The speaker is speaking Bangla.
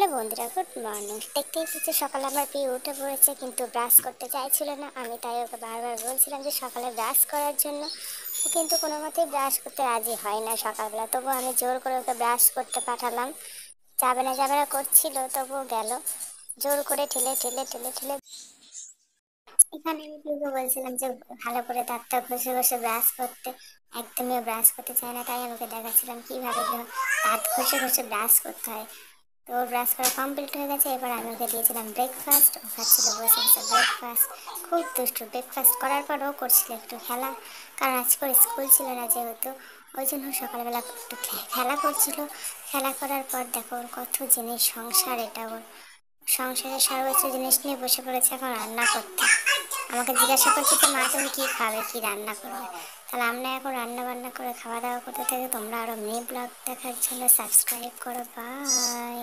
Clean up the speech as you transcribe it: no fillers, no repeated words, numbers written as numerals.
হ্যালো বন্ধুরা, গুড মর্নিং। দেখতেই পাচ্ছি সকালে আমার প্রিয় উঠে পড়েছে, কিন্তু ব্রাশ করতে চাইছিল না। আমি তাই ওকে বারবার বলছিলাম যে সকালে ব্রাশ করার জন্য। ও কিন্তু কোনো মতেই ব্রাশ করতে রাজি হয় না সকালবেলা। তবু আমি জোর করে ওকে ব্রাশ করতে পাঠালাম। যাবে না করছিল, তবুও গেল। জোর করে ঠেলে ঠেলে ঠেলে ঠেলে এখানে আমি পিউকে বলছিলাম যে ভালো করে দাঁতটা ঘষে ঘষে ব্রাশ করতে। একদমই ব্রাশ করতে চায় না, তাই আমাকে দেখাচ্ছিলাম কিভাবে দাঁত ঘষে ঘষে ব্রাশ করতে হয়। তো ওর ব্রাশ করা কমপ্লিট হয়ে গেছে। এবার আমি ওকে দিয়েছিলাম ব্রেকফাস্ট। ও খাচ্ছিল বসে বসে ব্রেকফাস্ট। খুব দুষ্টু। ব্রেকফাস্ট করার পর ও করছিল একটু খেলা, কারণ আজকে ওর স্কুল ছিল না যেহেতু, ওই জন্য সকালবেলা একটু খেলা করছিল। খেলা করার পর দেখো ওর কত জিনিস, সংসার এটা ওর। সংসারের সর্বোচ্চ জিনিস নিয়ে বসে পড়েছে এখন রান্না করতে। আমাকে জিজ্ঞাসা করছে যে মা তুমি কি খাবে, কি রান্না করবে। তাহলে আমরা এখন রান্না বান্না করে খাওয়া দাওয়া করতে থাকি। তোমরা আরো মেয়ে ব্লগ দেখার জন্য সাবস্ক্রাইব করো। বাই।